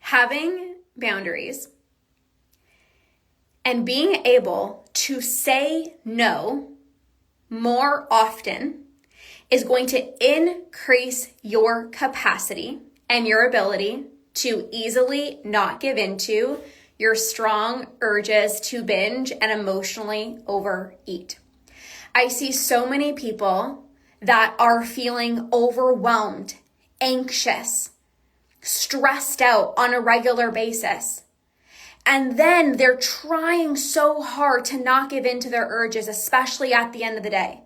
having boundaries and being able to say no more often is going to increase your capacity and your ability to easily not give into your strong urges to binge and emotionally overeat. I see so many people that are feeling overwhelmed, anxious, stressed out on a regular basis. And then they're trying so hard to not give in to their urges, especially at the end of the day.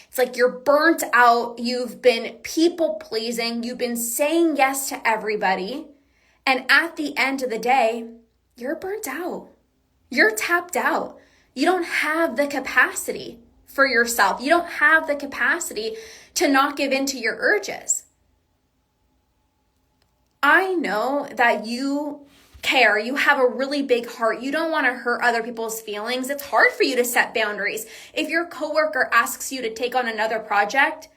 It's like you're burnt out, you've been people pleasing, you've been saying yes to everybody. And at the end of the day, you're burnt out. You're tapped out. You don't have the capacity for yourself. You don't have the capacity to not give in to your urges. I know that you care. You have a really big heart. You don't want to hurt other people's feelings. It's hard for you to set boundaries. If your coworker asks you to take on another project,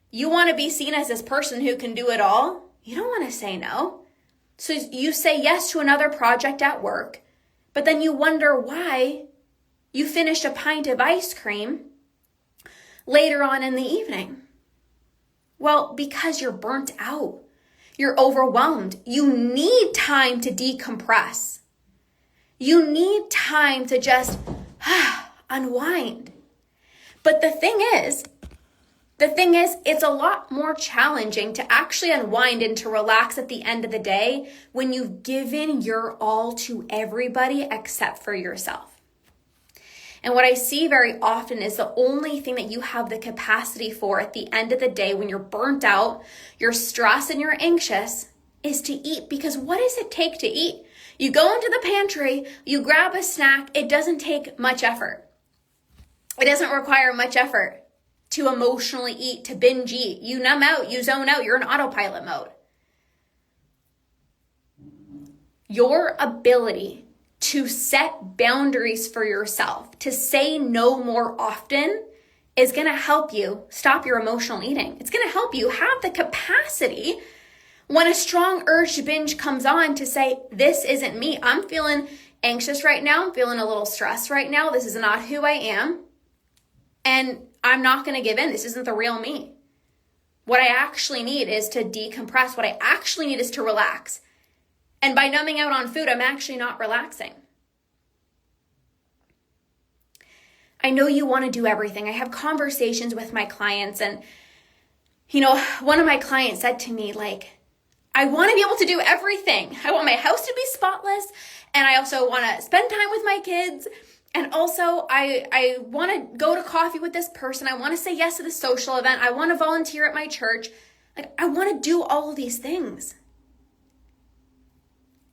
you want to be seen as this person who can do it all. You don't want to say no. So you say yes to another project at work, but then you wonder why you finished a pint of ice cream later on in the evening. Well, because you're burnt out. You're overwhelmed. You need time to decompress. You need time to just unwind. But the thing is, it's a lot more challenging to actually unwind and to relax at the end of the day when you've given your all to everybody except for yourself. And what I see very often is the only thing that you have the capacity for at the end of the day when you're burnt out, you're stressed and you're anxious is to eat. Because what does it take to eat? You go into the pantry, you grab a snack. It doesn't take much effort. It doesn't require much effort to emotionally eat, to binge eat. You numb out, you zone out, you're in autopilot mode. Your ability to set boundaries for yourself, to say no more often, is going to help you stop your emotional eating. It's going to help you have the capacity when a strong urge to binge comes on to say, this isn't me. I'm feeling anxious right now. I'm feeling a little stressed right now. This is not who I am. And I'm not going to give in. This isn't the real me. What I actually need is to decompress. What I actually need is to relax. And by numbing out on food, I'm actually not relaxing. I know you want to do everything. I have conversations with my clients, and, one of my clients said to me, I want to be able to do everything. I want my house to be spotless, and I also want to spend time with my kids, and also I want to go to coffee with this person. I want to say yes to the social event. I want to volunteer at my church. I want to do all of these things.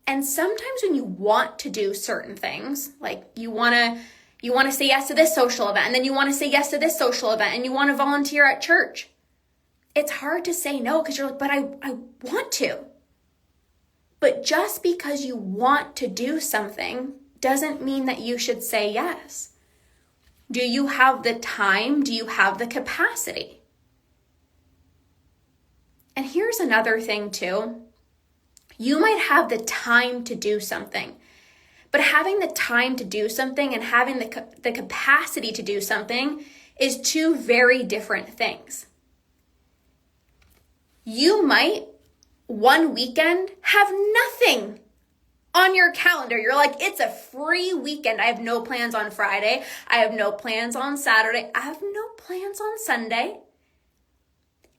And sometimes when you want to do certain things, like you want to say yes to this social event, and then you want to say yes to this social event, and you want to volunteer at church, it's hard to say no because you're like, but I want to. But just because you want to do something doesn't mean that you should say yes. Do you have the time? Do you have the capacity? And here's another thing too. You might have the time to do something, but having the time to do something and having the capacity to do something is two very different things. You might one weekend have nothing on your calendar. You're like, it's a free weekend. I have no plans on Friday. I have no plans on Saturday. I have no plans on Sunday.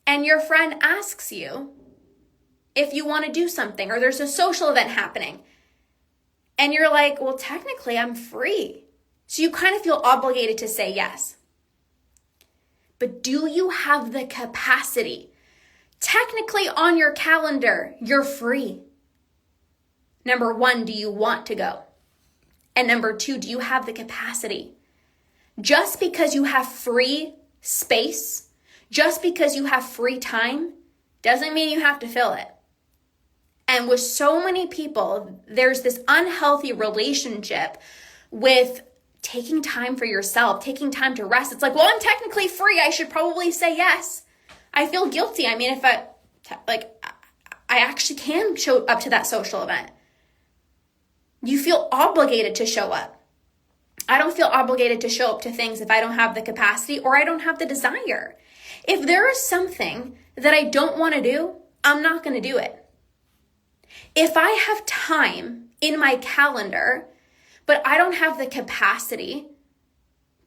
And your friend asks you if you want to do something, or there's a social event happening. And you're like, well, technically I'm free. So you kind of feel obligated to say yes. But do you have the capacity? Technically on your calendar, you're free. Number one, do you want to go? And number two, do you have the capacity? Just because you have free space, just because you have free time, doesn't mean you have to fill it. And with so many people, there's this unhealthy relationship with taking time for yourself, taking time to rest. It's like, well, I'm technically free. I should probably say yes. I feel guilty. I mean, if I actually can show up to that social event. You feel obligated to show up. I don't feel obligated to show up to things if I don't have the capacity or I don't have the desire. If there is something that I don't want to do, I'm not going to do it. If I have time in my calendar, but I don't have the capacity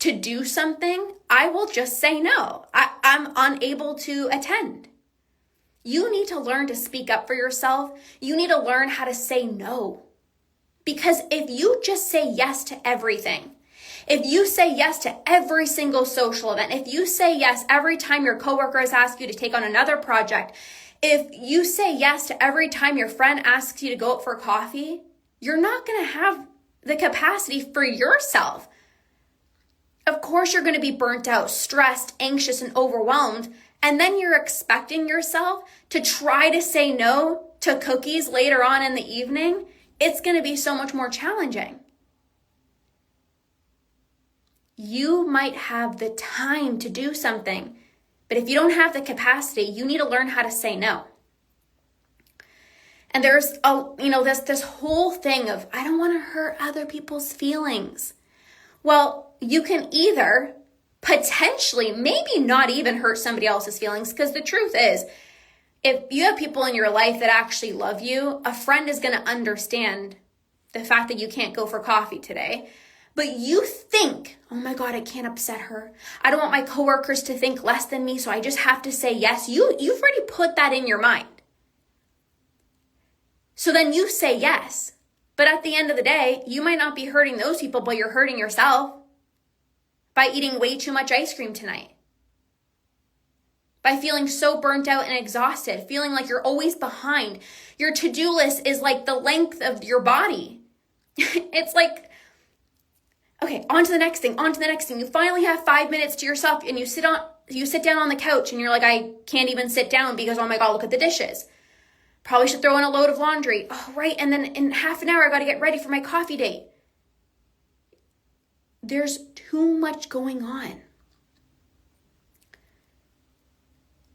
to do something, I will just say no. I'm unable to attend. You need to learn to speak up for yourself. You need to learn how to say no. Because if you just say yes to everything, if you say yes to every single social event, if you say yes every time your coworkers ask you to take on another project, if you say yes to every time your friend asks you to go out for coffee, you're not going to have the capacity for yourself. Of course, you're going to be burnt out, stressed, anxious, and overwhelmed. And then you're expecting yourself to try to say no to cookies later on in the evening. It's going to be so much more challenging. You might have the time to do something, but if you don't have the capacity, you need to learn how to say no. And there's this whole thing of, I don't want to hurt other people's feelings. Well, you can either potentially maybe not even hurt somebody else's feelings, because the truth is, if you have people in your life that actually love you, a friend is going to understand the fact that you can't go for coffee today. But you think, oh my God, I can't upset her. I don't want my coworkers to think less than me, so I just have to say yes. You've already put that in your mind. So then you say yes. But at the end of the day, you might not be hurting those people, but you're hurting yourself by eating way too much ice cream tonight. By feeling so burnt out and exhausted, feeling like you're always behind. Your to-do list is like the length of your body. It's like, okay, on to the next thing, on to the next thing. You finally have 5 minutes to yourself and you sit down on the couch and you're like, I can't even sit down because, oh my God, look at the dishes. Probably should throw in a load of laundry. Oh, right, and then in half an hour, I got to get ready for my coffee date. There's too much going on.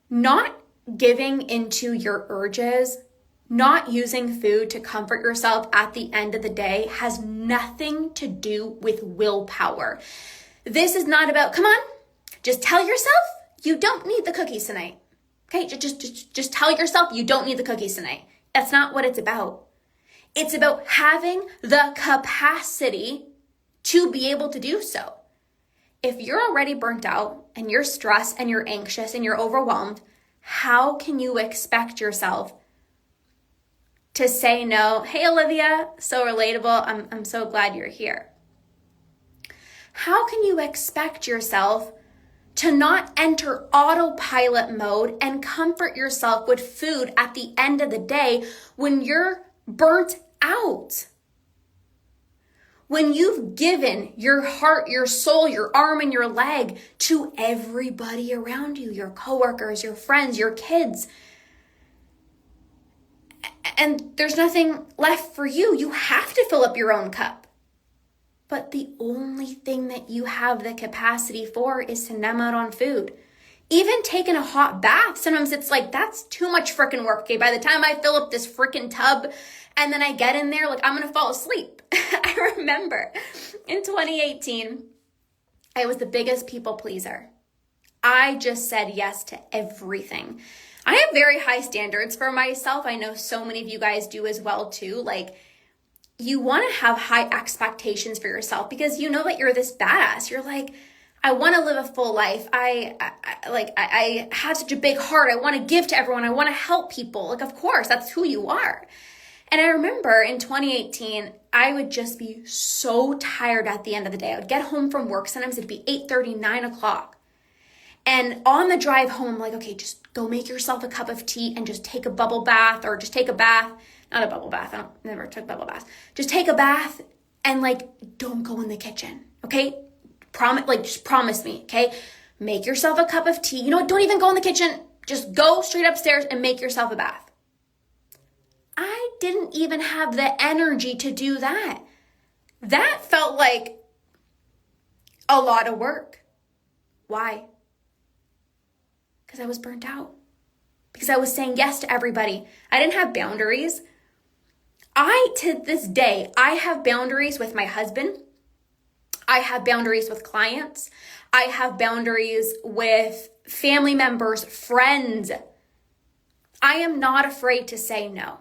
Not giving into your urges, not using food to comfort yourself at the end of the day has nothing to do with willpower. This is not about, come on, just tell yourself you don't need the cookies tonight. Okay, just tell yourself you don't need the cookies tonight. That's not what it's about. It's about having the capacity to be able to do so. If you're already burnt out and you're stressed and you're anxious and you're overwhelmed, how can you expect yourself to say no? Hey, Olivia, so relatable. I'm so glad you're here. How can you expect yourself to not enter autopilot mode and comfort yourself with food at the end of the day when you're burnt out? When you've given your heart, your soul, your arm, and your leg to everybody around you, your coworkers, your friends, your kids, and there's nothing left for you, you have to fill up your own cup. But the only thing that you have the capacity for is to numb out on food. Even taking a hot bath, sometimes it's like, that's too much freaking work. Okay, by the time I fill up this freaking tub and then I get in there, like, I'm going to fall asleep. I remember in 2018, I was the biggest people pleaser. I just said yes to everything. I have very high standards for myself. I know so many of you guys do as well too. Like, you want to have high expectations for yourself because you know that you're this badass. You're like, I want to live a full life. I have such a big heart. I want to give to everyone. I want to help people. Like, of course, that's who you are. And I remember in 2018, I would just be so tired at the end of the day. I would get home from work. Sometimes it'd be 8:30, 9 o'clock. And on the drive home, I'm like, okay, just go make yourself a cup of tea and just take a bubble bath or just take a bath. Not a bubble bath. Never took bubble baths. Just take a bath and like, don't go in the kitchen. Okay. Just promise me. Okay. Make yourself a cup of tea. You know what? Don't even go in the kitchen. Just go straight upstairs and make yourself a bath. I didn't even have the energy to do that. That felt like a lot of work. Why? Because I was burnt out. Because I was saying yes to everybody. I didn't have boundaries. I to this day, I have boundaries with my husband. I have boundaries with clients. I have boundaries with family members, friends. I am not afraid to say no.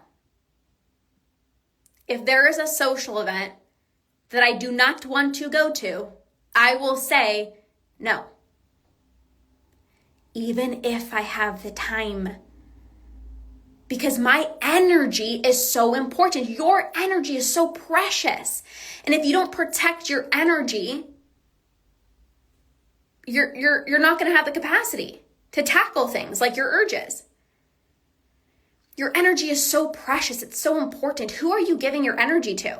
If there is a social event that I do not want to go to, I will say no. Even if I have the time. Because my energy is so important. Your energy is so precious. And if you don't protect your energy, you're not going to have the capacity to tackle things like your urges. Your energy is so precious. It's so important. Who are you giving your energy to?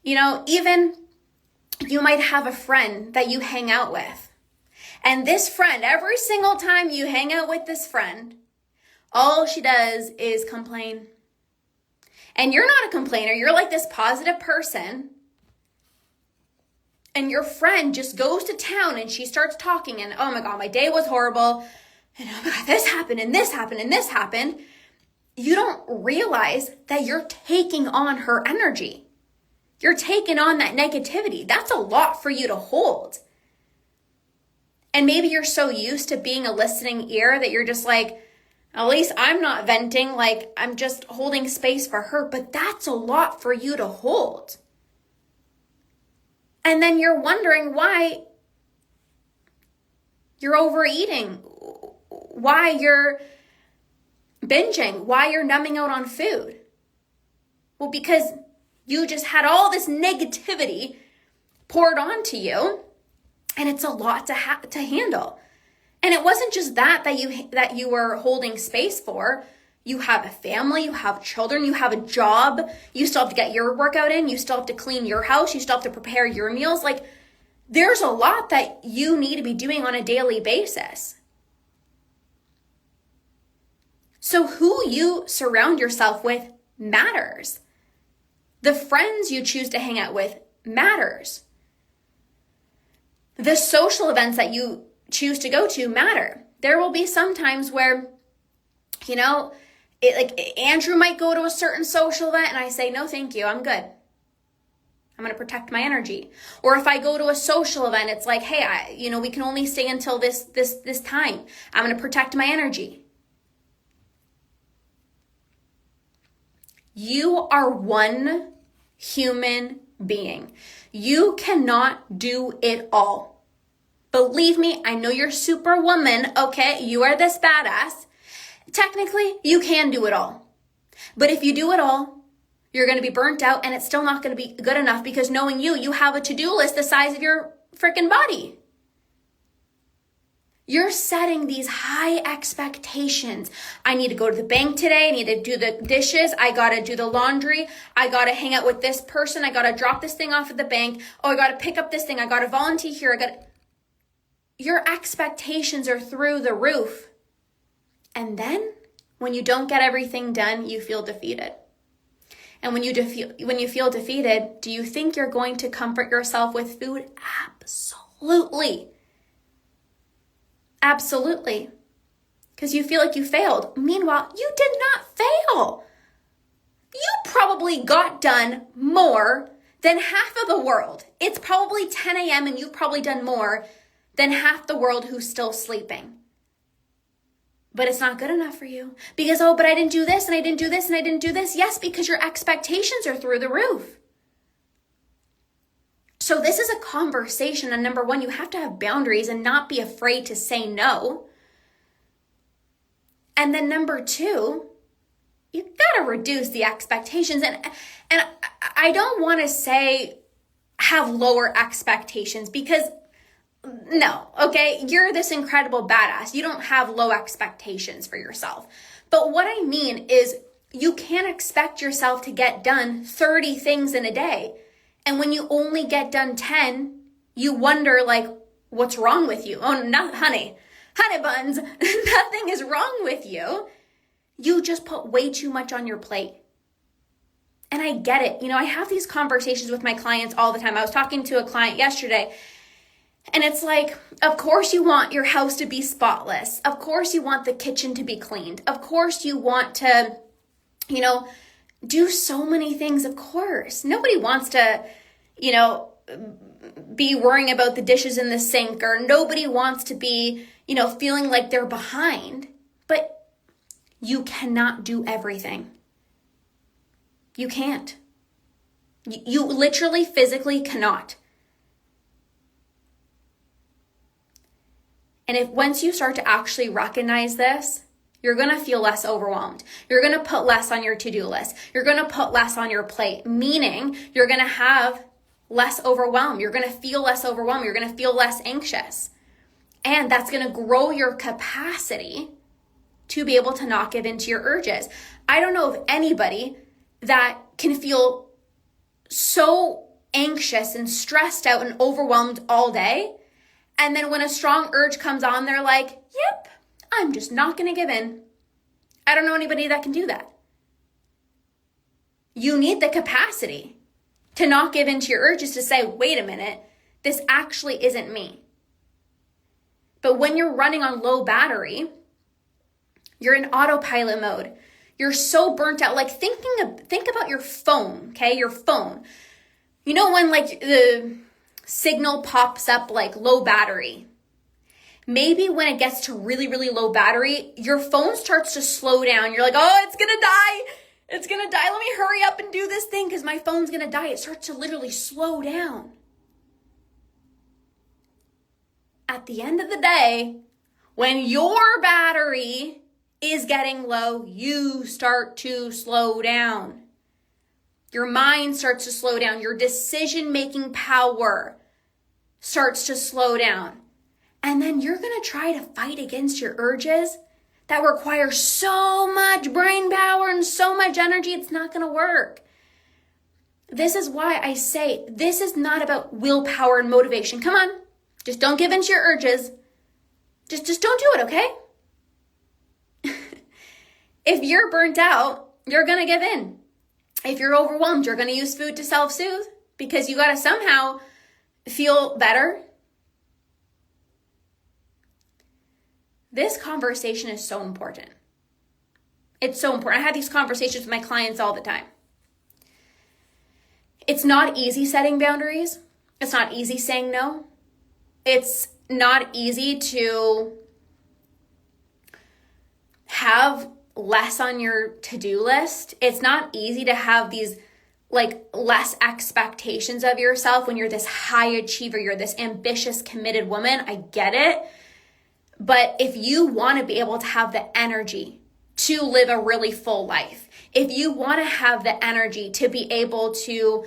You know, even you might have a friend that you hang out with. And this friend, every single time you hang out with this friend, all she does is complain. And you're not a complainer. You're like this positive person. And your friend just goes to town and she starts talking and, oh my God, my day was horrible. And oh my God, this happened and this happened and this happened. You don't realize that you're taking on her energy. You're taking on that negativity. That's a lot for you to hold. And maybe you're so used to being a listening ear that you're just like, at least I'm not venting, like I'm just holding space for her. But that's a lot for you to hold. And then you're wondering why you're overeating, why you're binging, why you're numbing out on food. Well, because you just had all this negativity poured onto you. And it's a lot to handle. And it wasn't just that you were holding space for. You have a family, you have children, you have a job. You still have to get your workout in. You still have to clean your house. You still have to prepare your meals. Like, there's a lot that you need to be doing on a daily basis. So who you surround yourself with matters. The friends you choose to hang out with matters. The social events that you choose to go to matter. There will be some times where, you know, Andrew might go to a certain social event and I say, no, thank you, I'm good. I'm going to protect my energy. Or if I go to a social event, it's like, hey, we can only stay until this time. I'm going to protect my energy. You are one human being. You cannot do it all. Believe me, I know you're superwoman, okay? You are this badass. Technically, you can do it all. But if you do it all, you're going to be burnt out and it's still not going to be good enough because knowing you have a to-do list the size of your freaking body. You're setting these high expectations. I need to go to the bank today. I need to do the dishes. I got to do the laundry. I got to hang out with this person. I got to drop this thing off at the bank. Oh, I got to pick up this thing. I got to volunteer here. Your expectations are through the roof. And then when you don't get everything done, you feel defeated. And when you feel defeated, do you think you're going to comfort yourself with food? Absolutely. Absolutely. Because you feel like you failed. Meanwhile, you did not fail. You probably got done more than half of the world. It's probably 10 a.m. and you've probably done more than half the world who's still sleeping. But it's not good enough for you. Because, but I didn't do this and I didn't do this and I didn't do this. Yes, because your expectations are through the roof. So this is a conversation. And number one, you have to have boundaries and not be afraid to say no. And then number two, you gotta reduce the expectations. And I don't want to say have lower expectations because no, okay? You're this incredible badass. You don't have low expectations for yourself. But what I mean is you can't expect yourself to get done 30 things in a day. And when you only get done 10, you wonder like, what's wrong with you? Oh, no, honey buns, nothing is wrong with you. You just put way too much on your plate. And I get it. I have these conversations with my clients all the time. I was talking to a client yesterday and it's like, of course you want your house to be spotless. Of course you want the kitchen to be cleaned. Of course you want to do so many things, of course. Nobody wants to, be worrying about the dishes in the sink, or nobody wants to be, feeling like they're behind. But you cannot do everything. You can't. You literally, physically cannot. And if once you start to actually recognize this, you're going to feel less overwhelmed. You're going to put less on your to-do list. You're going to put less on your plate, meaning you're going to have less overwhelm. You're going to feel less overwhelmed. You're going to feel less anxious. And that's going to grow your capacity to be able to not give into your urges. I don't know of anybody that can feel so anxious and stressed out and overwhelmed all day, and then when a strong urge comes on, they're like, yep, I'm just not going to give in. I don't know anybody that can do that. You need the capacity to not give in to your urges, to say, wait a minute, this actually isn't me. But when you're running on low battery, you're in autopilot mode. You're so burnt out. Like think about your phone, okay? Your phone. When like the signal pops up like low battery. Maybe when it gets to really, really low battery, your phone starts to slow down. You're like, oh, it's going to die. It's going to die. Let me hurry up and do this thing because my phone's going to die. It starts to literally slow down. At the end of the day, when your battery is getting low, you start to slow down. Your mind starts to slow down. Your decision-making power starts to slow down. And then you're going to try to fight against your urges that require so much brain power and so much energy. It's not going to work. This is why I say this is not about willpower and motivation. Come on. Just don't give in to your urges. Just don't do it, okay? If you're burnt out, you're going to give in. If you're overwhelmed, you're going to use food to self-soothe because you got to somehow feel better. This conversation is so important. It's so important. I have these conversations with my clients all the time. It's not easy setting boundaries. It's not easy saying no. It's not easy to have less on your to-do list. It's not easy to have these like less expectations of yourself when you're this high achiever, you're this ambitious, committed woman. I get it. But if you want to be able to have the energy to live a really full life, if you want to have the energy to be able to,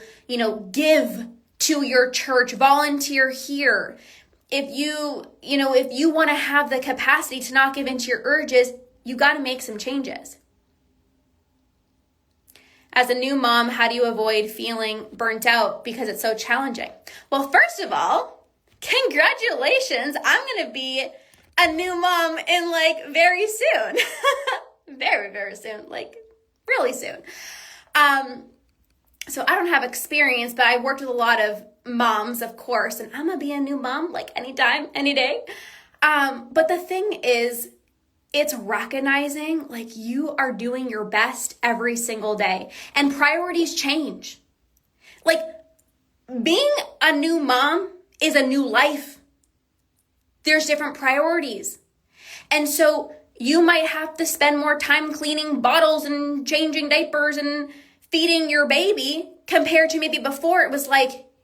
give to your church, volunteer here, if you want to have the capacity to not give into your urges, you got to make some changes. As a new mom, how do you avoid feeling burnt out because it's so challenging? Well, first of all, congratulations. I'm going to be a new mom in very soon. Very, very soon. Really soon. So I don't have experience, but I worked with a lot of moms, of course, and I'm going to be a new mom anytime, any day. But the thing is, it's recognizing you are doing your best every single day and priorities change. Being a new mom is a new life. There's different priorities. And so you might have to spend more time cleaning bottles and changing diapers and feeding your baby compared to maybe before it was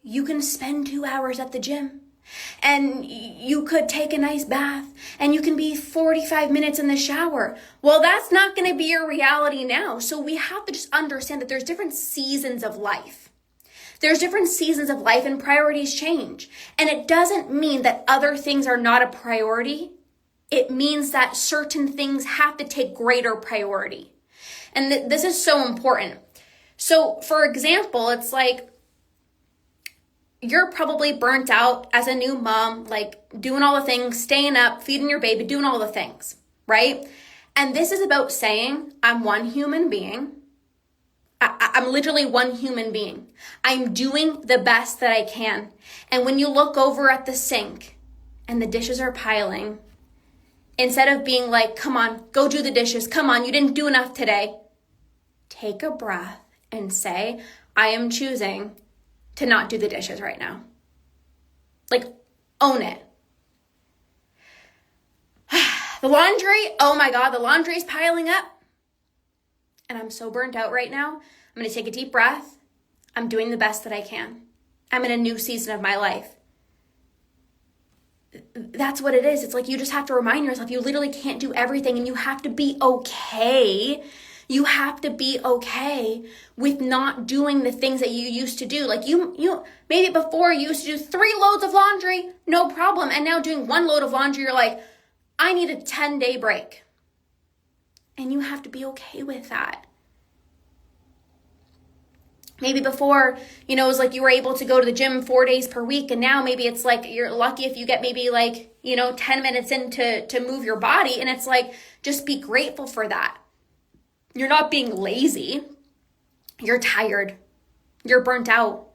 you can spend 2 hours at the gym and you could take a nice bath and you can be 45 minutes in the shower. Well, that's not going to be your reality now. So we have to just understand that there's different seasons of life. There's different seasons of life and priorities change. And it doesn't mean that other things are not a priority. It means that certain things have to take greater priority. And this is so important. So for example, it's you're probably burnt out as a new mom, doing all the things, staying up, feeding your baby, doing all the things, right? And this is about saying, I'm one human being. I'm literally one human being. I'm doing the best that I can. And when you look over at the sink and the dishes are piling, instead of being come on, go do the dishes. Come on, you didn't do enough today. take a breath and say, I am choosing to not do the dishes right now. Like, own it. The laundry, oh my God, the laundry is piling up. And I'm so burnt out right now. I'm going to take a deep breath. I'm doing the best that I can. I'm in a new season of my life. That's what it is. It's like you just have to remind yourself you literally can't do everything, and you have to be okay. You have to be okay with not doing the things that you used to do. Like you maybe before you used to do 3 loads of laundry, no problem. And now doing 1 load of laundry, you're like, I need a 10-day break. And you have to be okay with that. Maybe before, it was like you were able to go to the gym 4 days per week. And now maybe it's like you're lucky if you get maybe 10 minutes in to move your body. And it's like, just be grateful for that. You're not being lazy. You're tired. You're burnt out.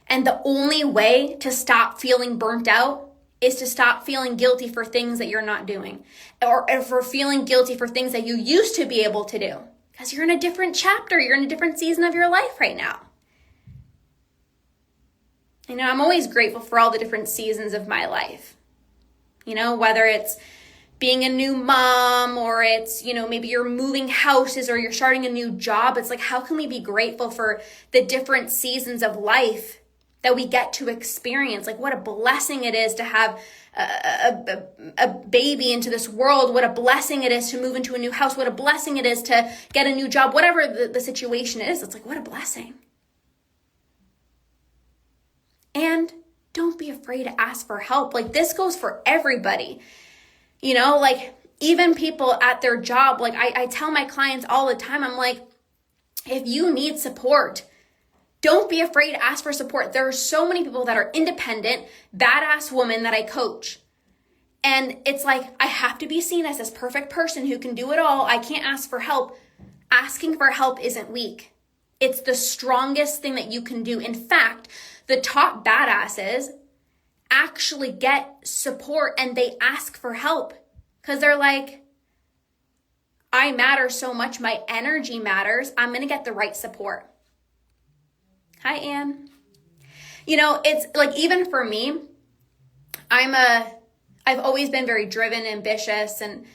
And the only way to stop feeling burnt out is to stop feeling guilty for things that you're not doing, or for feeling guilty for things that you used to be able to do. Because you're in a different chapter. You're in a different season of your life right now. I'm always grateful for all the different seasons of my life. Whether it's being a new mom, or it's, maybe you're moving houses, or you're starting a new job. It's like, how can we be grateful for the different seasons of life that we get to experience? Like, what a blessing it is to have a baby into this world. What a blessing it is to move into a new house. What a blessing it is to get a new job. Whatever the situation is, it's like, what a blessing. And don't be afraid to ask for help. Like, this goes for everybody. Even people at their job. Like, I tell my clients all the time, I'm like, if you need support, don't be afraid to ask for support. There are so many people that are independent, badass women that I coach. And it's like, I have to be seen as this perfect person who can do it all. I can't ask for help. Asking for help isn't weak. It's the strongest thing that you can do. In fact, the top badasses actually get support and they ask for help because they're like, I matter so much. My energy matters. I'm going to get the right support. Hi, Anne. It's like, even for me, I've always been very driven, ambitious, and,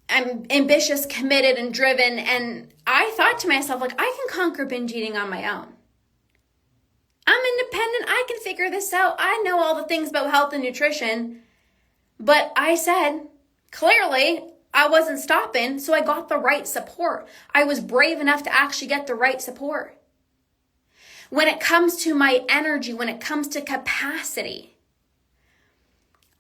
I'm ambitious, committed, and driven. And I thought to myself, like, I can conquer binge eating on my own. I'm independent. I can figure this out. I know all the things about health and nutrition. But I said, clearly, I wasn't stopping, so I got the right support. I was brave enough to actually get the right support. When it comes to my energy, when it comes to capacity,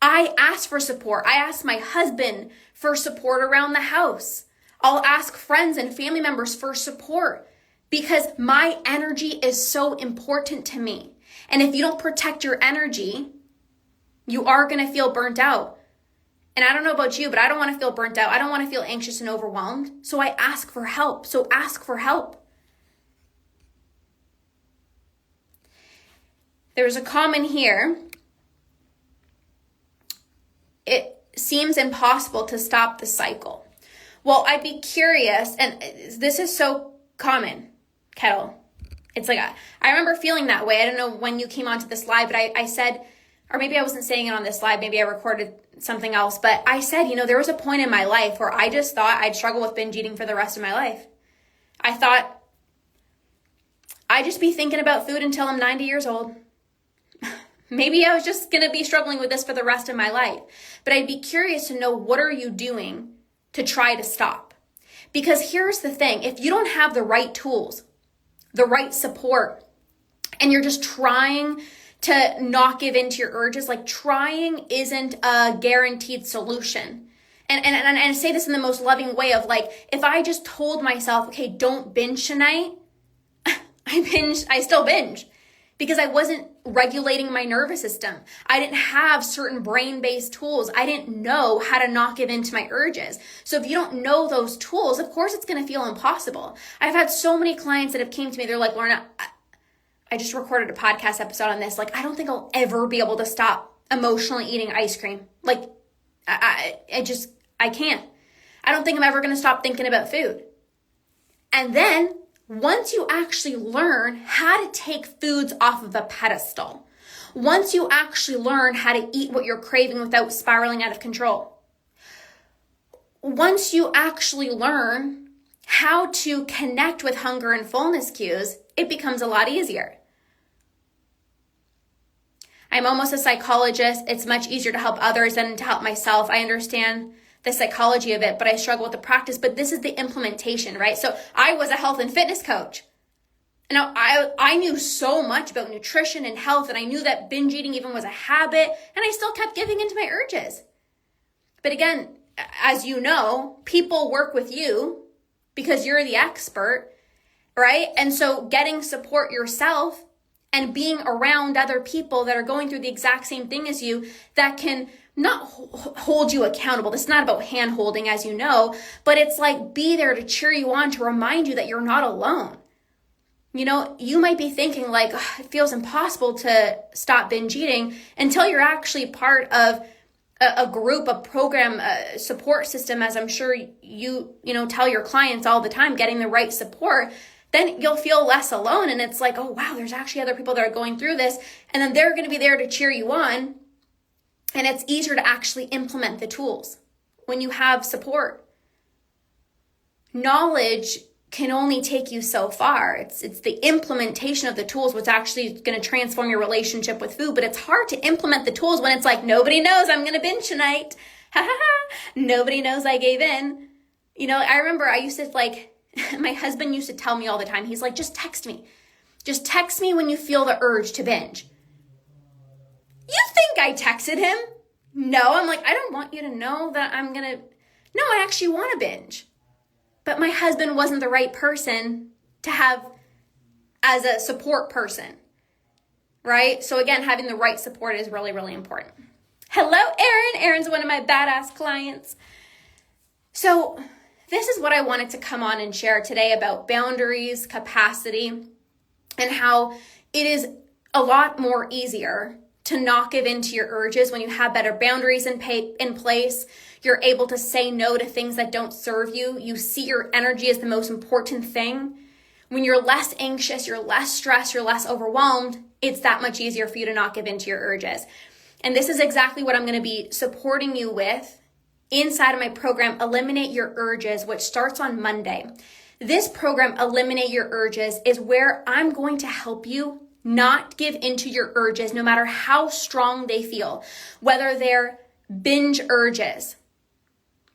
I ask for support. I ask my husband for support around the house. I'll ask friends and family members for support because my energy is so important to me. And if you don't protect your energy, you are going to feel burnt out. And I don't know about you, but I don't want to feel burnt out. I don't want to feel anxious and overwhelmed. So I ask for help. So ask for help. There's a comment here. It seems impossible to stop the cycle. Well, I'd be curious, and this is so common, Kettle. It's like, I remember feeling that way. I don't know when you came onto this live, but I said, or maybe I wasn't saying it on this live, maybe I recorded something else, but I said, there was a point in my life where I just thought I'd struggle with binge eating for the rest of my life. I thought I'd just be thinking about food until I'm 90 years old. Maybe I was just going to be struggling with this for the rest of my life. But I'd be curious to know, what are you doing to try to stop? Because here's the thing. If you don't have the right tools, the right support, and you're just trying to not give in to your urges, like, trying isn't a guaranteed solution. And I say this in the most loving way of, like, if I just told myself, okay, don't binge tonight, I still binge. Because I wasn't regulating my nervous system. I didn't have certain brain-based tools. I didn't know how to not give in to my urges. So if you don't know those tools, of course it's going to feel impossible. I've had so many clients that have came to me. They're like, Lorna, I just recorded a podcast episode on this. Like, I don't think I'll ever be able to stop emotionally eating ice cream. Like, I can't. I don't think I'm ever going to stop thinking about food. And then once you actually learn how to take foods off of a pedestal, once you actually learn how to eat what you're craving without spiraling out of control, once you actually learn how to connect with hunger and fullness cues, it becomes a lot easier. I'm almost a psychologist. It's much easier to help others than to help myself. I understand the psychology of it, but I struggle with the practice. But this is the implementation, right? So I was a health and fitness coach. Now, I knew so much about nutrition and health, and I knew that binge eating even was a habit, and I still kept giving into my urges. But again, as you know, people work with you because you're the expert, right? And so getting support yourself and being around other people that are going through the exact same thing as you that can not hold you accountable. This is not about hand holding, as you know, but it's like be there to cheer you on, to remind you that you're not alone. You know, you might be thinking like, it feels impossible to stop binge eating until you're actually part of a group, a program, a support system, as I'm sure you tell your clients all the time, getting the right support. Then you'll feel less alone. And it's like, oh, wow, there's actually other people that are going through this. And then they're going to be there to cheer you on. And it's easier to actually implement the tools when you have support. Knowledge can only take you so far. It's the implementation of the tools what's actually going to transform your relationship with food. But it's hard to implement the tools when it's like, nobody knows I'm going to binge tonight. Ha ha ha. Nobody knows I gave in. You know, I remember I used to my husband used to tell me all the time, he's like, just text me. Just text me when you feel the urge to binge. You think I texted him? No, I'm like, I don't want you to know that no, I actually want to binge. But my husband wasn't the right person to have as a support person, right? So again, having the right support is really, really important. Hello, Erin. Erin's one of my badass clients. So this is what I wanted to come on and share today about boundaries, capacity, and how it is a lot more easier to not give in to your urges when you have better boundaries in place. You're able to say no to things that don't serve you. You see your energy as the most important thing. When you're less anxious, you're less stressed, you're less overwhelmed, it's that much easier for you to not give in to your urges. And this is exactly what I'm going to be supporting you with inside of my program, Eliminate Your Urges, which starts on Monday. This program, Eliminate Your Urges, is where I'm going to help you not give into your urges, no matter how strong they feel, whether they're binge urges,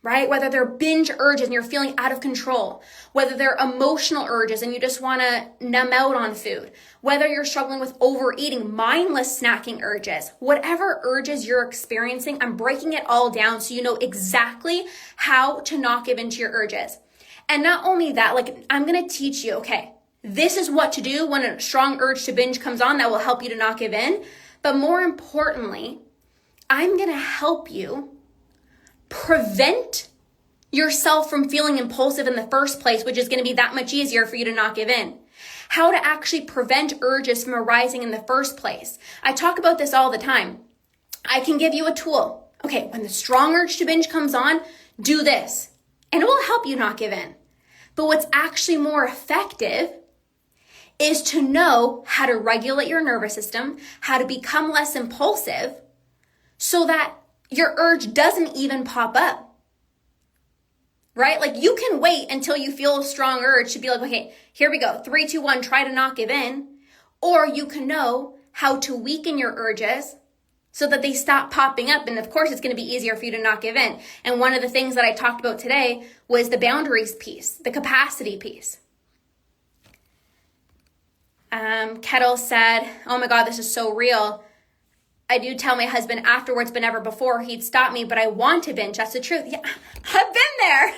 right? Whether they're binge urges and you're feeling out of control, whether they're emotional urges and you just want to numb out on food, whether you're struggling with overeating, mindless snacking urges, whatever urges you're experiencing, I'm breaking it all down so you know exactly how to not give into your urges. And not only that, I'm going to teach you, okay, this is what to do when a strong urge to binge comes on that will help you to not give in. But more importantly, I'm going to help you prevent yourself from feeling impulsive in the first place, which is going to be that much easier for you to not give in. How to actually prevent urges from arising in the first place. I talk about this all the time. I can give you a tool. Okay, when the strong urge to binge comes on, do this, and it will help you not give in. But what's actually more effective is to know how to regulate your nervous system, how to become less impulsive so that your urge doesn't even pop up, right? You can wait until you feel a strong urge to be like, okay, here we go. 3, 2, 1, try to not give in. Or you can know how to weaken your urges so that they stop popping up. And of course, it's going to be easier for you to not give in. And one of the things that I talked about today was the boundaries piece, the capacity piece. Kettle said, oh my God, this is so real. I do tell my husband afterwards, but never before, he'd stop me, but I want to binge. That's the truth. Yeah, I've been there.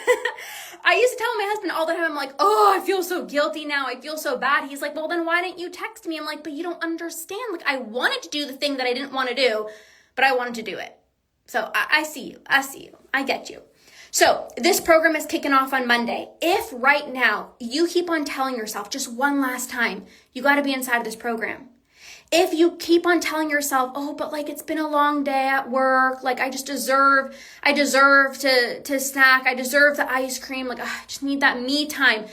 I used to tell my husband all the time, I'm like, oh, I feel so guilty now. I feel so bad. He's like, well, then why didn't you text me? I'm like, but you don't understand. I wanted to do the thing that I didn't want to do, but I wanted to do it. So I see you. I get you. So this program is kicking off on Monday. If right now you keep on telling yourself just one last time, you got to be inside of this program. If you keep on telling yourself, oh, but like it's been a long day at work, like I deserve to snack, I deserve the ice cream, like I just need that me time,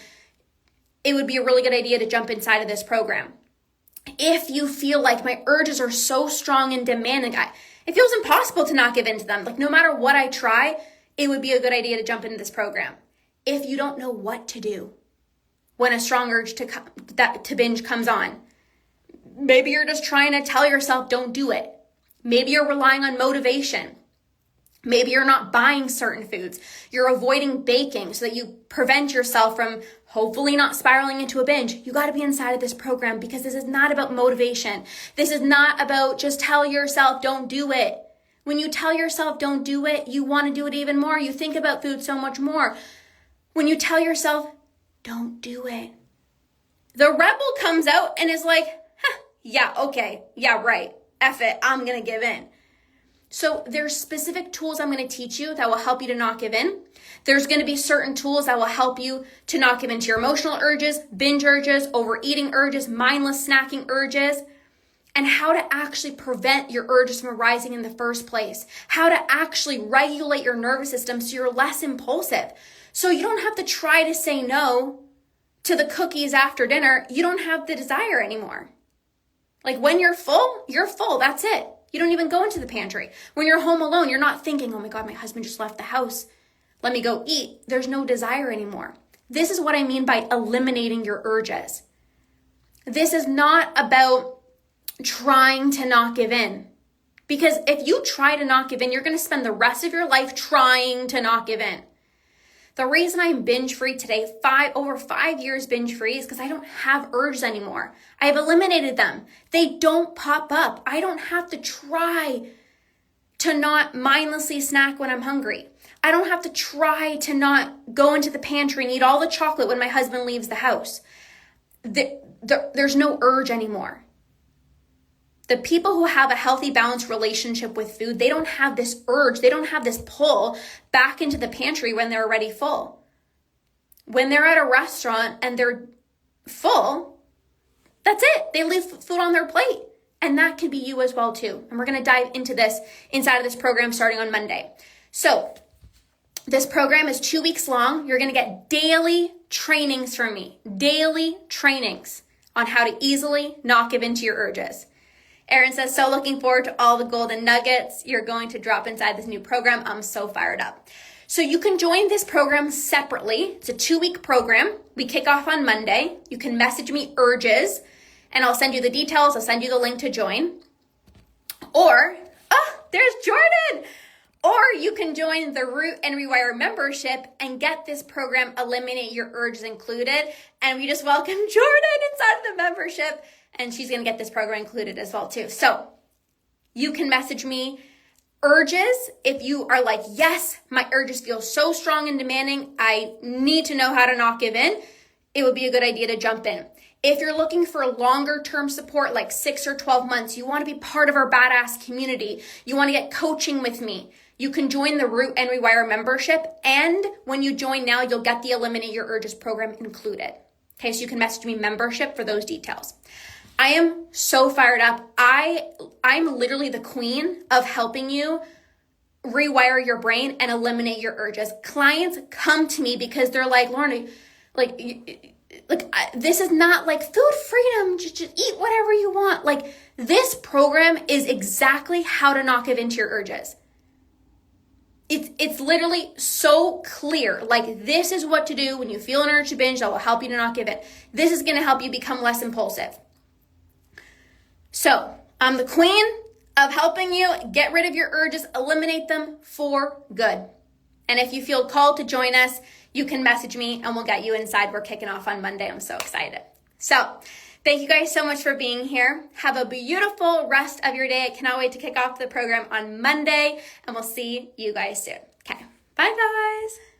it would be a really good idea to jump inside of this program. If you feel like my urges are so strong and demanding, it feels impossible to not give in to them. Like no matter what I try, it would be a good idea to jump into this program. If you don't know what to do when a strong urge to binge comes on, maybe you're just trying to tell yourself, don't do it. Maybe you're relying on motivation. Maybe you're not buying certain foods. You're avoiding baking so that you prevent yourself from hopefully not spiraling into a binge. You got to be inside of this program because this is not about motivation. This is not about just tell yourself, don't do it. When you tell yourself, don't do it, you want to do it even more. You think about food so much more. When you tell yourself, don't do it, the rebel comes out and is like, yeah, okay, yeah, right, F it, I'm going to give in. So there's specific tools I'm going to teach you that will help you to not give in. There's going to be certain tools that will help you to not give in to your emotional urges, binge urges, overeating urges, mindless snacking urges, and how to actually prevent your urges from arising in the first place. How to actually regulate your nervous system so you're less impulsive. So you don't have to try to say no to the cookies after dinner. You don't have the desire anymore. Like when you're full, that's it. You don't even go into the pantry. When you're home alone, you're not thinking, oh my God, my husband just left the house. Let me go eat. There's no desire anymore. This is what I mean by eliminating your urges. This is not about trying to not give in. Because if you try to not give in, you're going to spend the rest of your life trying to not give in. The reason I'm binge free today, over 5 years binge free, is because I don't have urges anymore. I have eliminated them. They don't pop up. I don't have to try to not mindlessly snack when I'm hungry. I don't have to try to not go into the pantry and eat all the chocolate when my husband leaves the house. There's no urge anymore. The people who have a healthy, balanced relationship with food, they don't have this urge. They don't have this pull back into the pantry when they're already full. When they're at a restaurant and they're full, that's it. They leave food on their plate. And that can be you as well too. And we're going to dive into this inside of this program starting on Monday. So this program is 2 weeks long. You're going to get daily trainings from me. Daily trainings on how to easily not give in to your urges. Erin says, so looking forward to all the golden nuggets you're going to drop inside this new program. I'm so fired up. So you can join this program separately. It's a 2-week program. We kick off on Monday. You can message me urges and I'll send you the details. I'll send you the link to join. Or, there's Jordan. Or you can join the Root and Rewire membership and get this program, Eliminate Your Urges included. And we just welcome Jordan inside of the membership. And she's going to get this program included as well too. So you can message me urges if you are like, yes, my urges feel so strong and demanding. I need to know how to not give in. It would be a good idea to jump in. If you're looking for longer term support, like 6 or 12 months, you want to be part of our badass community. You want to get coaching with me. You can join the Root and Rewire membership. And when you join now, you'll get the Eliminate Your Urges program included. Okay, so you can message me membership for those details. I am so fired up. I'm literally the queen of helping you rewire your brain and eliminate your urges. Clients come to me because they're like, Lorna, this is not like food freedom. Just eat whatever you want. Like this program is exactly how to not give into your urges. It's literally so clear. Like this is what to do when you feel an urge to binge that will help you to not give it. This is going to help you become less impulsive. So I'm the queen of helping you get rid of your urges, eliminate them for good. And if you feel called to join us, you can message me and we'll get you inside. We're kicking off on Monday. I'm so excited. So thank you guys so much for being here. Have a beautiful rest of your day. I cannot wait to kick off the program on Monday and we'll see you guys soon. Okay. Bye guys.